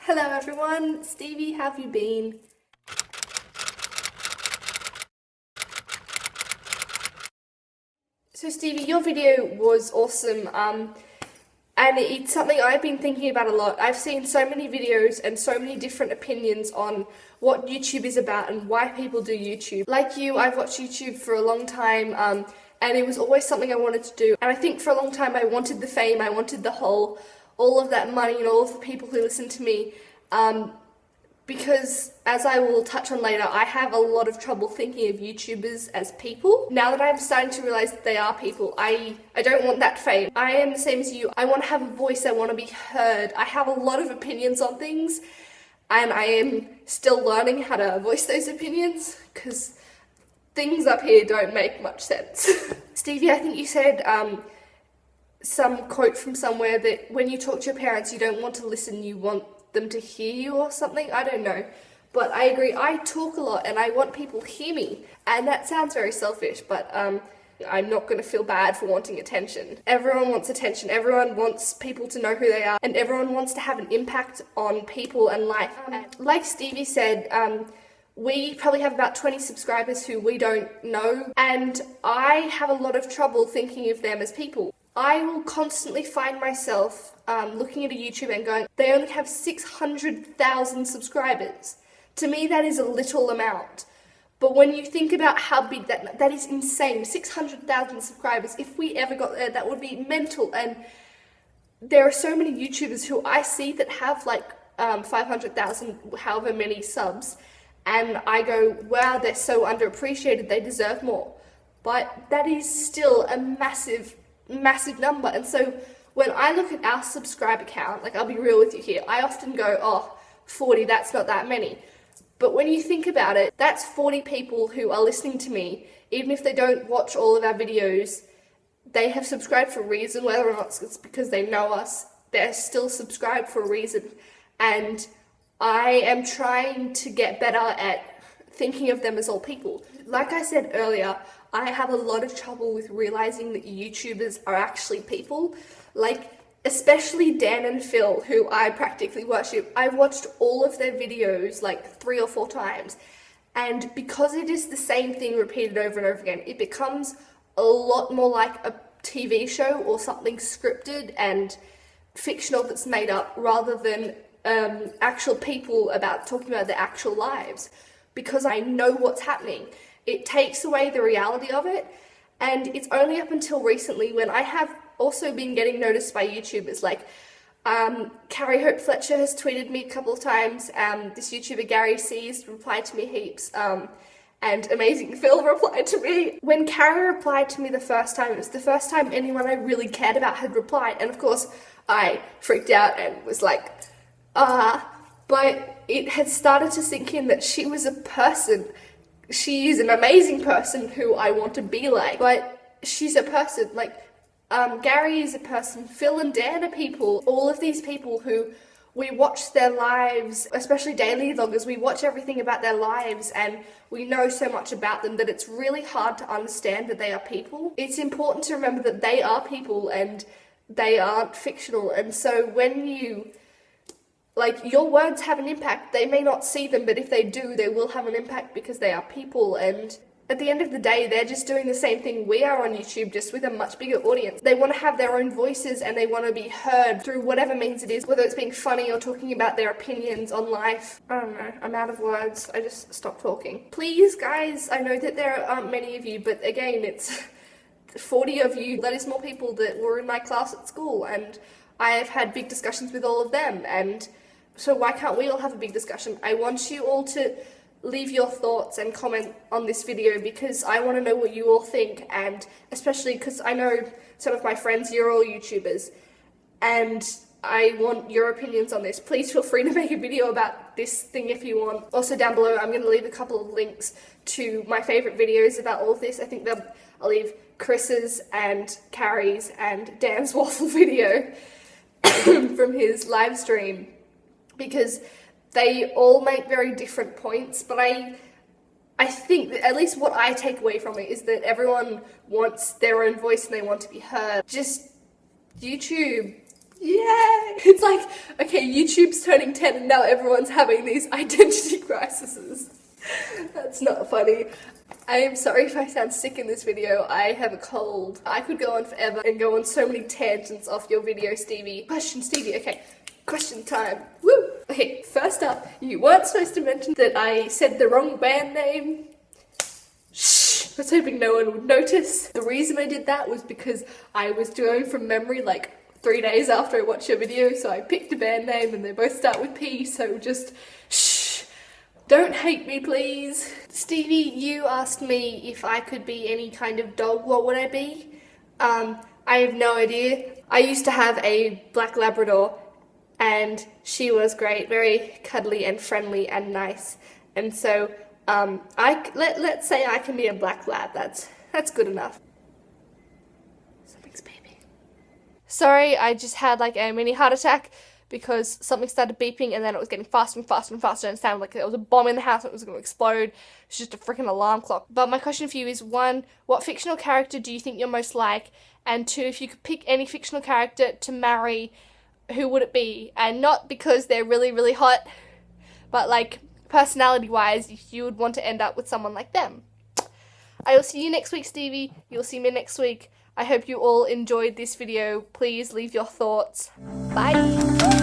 Hello everyone, Stevie, how have you been? So Stevie, your video was awesome, and it's something I've been thinking about a lot. I've seen so many videos and so many different opinions on what YouTube is about and why people do YouTube. Like you, I've watched YouTube for a long time, and it was always something I wanted to do. And I think for a long time I wanted the fame, I wanted all of that money and all of the people who listen to me. Because, as I will touch on later, I have a lot of trouble thinking of YouTubers as people. Now that I'm starting to realise that they are people, I don't want that fame. I am the same as you. I want to have a voice, I want to be heard. I have a lot of opinions on things, and I am still learning how to voice those opinions, because things up here don't make much sense. Stevie, I think you said some quote from somewhere that when you talk to your parents, you don't want to listen, you want them to hear you or something. I don't know, but I agree. I talk a lot and I want people to hear me, and that sounds very selfish, but I'm not going to feel bad for wanting attention. Everyone wants attention, everyone wants people to know who they are, and everyone wants to have an impact on people and life. Like Stevie said, we probably have about 20 subscribers who we don't know, and I have a lot of trouble thinking of them as people. I will constantly find myself looking at a YouTuber and going, they only have 600,000 subscribers. To me, that is a little amount. But when you think about how big that is insane, 600,000 subscribers. If we ever got there, that would be mental. And there are so many YouTubers who I see that have like 500,000, however many subs. And I go, wow, they're so underappreciated, they deserve more. But that is still a massive number. And so when I look at our subscriber count, like, I'll be real with you here, I often go, oh, 40, that's not that many. But when you think about it, that's 40 people who are listening to me. Even if they don't watch all of our videos, they have subscribed for a reason. Whether or not it's because they know us, they're still subscribed for a reason. And I am trying to get better at thinking of them as all people. Like I said earlier, I have a lot of trouble with realizing that YouTubers are actually people. Like, especially Dan and Phil, who I practically worship. I've watched all of their videos like 3 or 4 times, and because it is the same thing repeated over and over again, it becomes a lot more like a TV show or something scripted and fictional that's made up, rather than actual people talking about their actual lives. Because I know what's happening, it takes away the reality of it. And it's only up until recently when I have also been getting noticed by YouTubers. Like, Carrie Hope Fletcher has tweeted me a couple of times, this YouTuber Gary C's replied to me heaps, and Amazing Phil replied to me. When Carrie replied to me the first time, it was the first time anyone I really cared about had replied, and of course I freaked out and was like, but it had started to sink in that she was a person. She is an amazing person who I want to be like, but she's a person. Like, Gary is a person, Phil and Dan are people. All of these people who we watch their lives, especially daily vloggers, we watch everything about their lives and we know so much about them that it's really hard to understand that they are people. It's important to remember that they are people and they aren't fictional. And so when you, like, your words have an impact. They may not see them, but if they do, they will have an impact because they are people. And at the end of the day, they're just doing the same thing we are on YouTube, just with a much bigger audience. They want to have their own voices and they want to be heard through whatever means it is, whether it's being funny or talking about their opinions on life. I don't know, I'm out of words. I just stopped talking. Please, guys, I know that there aren't many of you, but again, it's 40 of you. That is more people that were in my class at school, and I have had big discussions with all of them, and so why can't we all have a big discussion? I want you all to leave your thoughts and comment on this video, because I want to know what you all think, and especially because I know some of my friends, you're all YouTubers, and I want your opinions on this. Please feel free to make a video about this thing if you want. Also down below, I'm going to leave a couple of links to my favourite videos about all of this. I think I'll leave Chris's and Carrie's and Dan's waffle video from his live stream, because they all make very different points, but I think that at least what I take away from it is that everyone wants their own voice and they want to be heard. Just YouTube, Yay! It's like, okay, YouTube's turning 10 and now everyone's having these identity crises. That's not funny. I am sorry if I sound sick in this video. I have a cold. I could go on forever and go on so many tangents off your video, Stevie. Question, Stevie. Okay, question time. Woo! Okay, first up, you weren't supposed to mention that I said the wrong band name. Shh! I was hoping no one would notice. The reason I did that was because I was doing from memory like 3 days after I watched your video, so I picked a band name and they both start with P, so just shh. Don't hate me, please. Stevie, you asked me if I could be any kind of dog, what would I be? I have no idea. I used to have a black Labrador and she was great, very cuddly and friendly and nice. And so, let's say I can be a black lab. That's good enough. Something's beeping. Sorry, I just had like a mini heart attack because something started beeping and then it was getting faster and faster and faster and it sounded like there was a bomb in the house and it was going to explode. It's just a freaking alarm clock. But my question for you is, 1, what fictional character do you think you're most like? And 2, if you could pick any fictional character to marry, who would it be? And not because they're really, really hot, but like personality-wise, you would want to end up with someone like them. I will see you next week, Stevie. You'll see me next week. I hope you all enjoyed this video. Please leave your thoughts. Bye!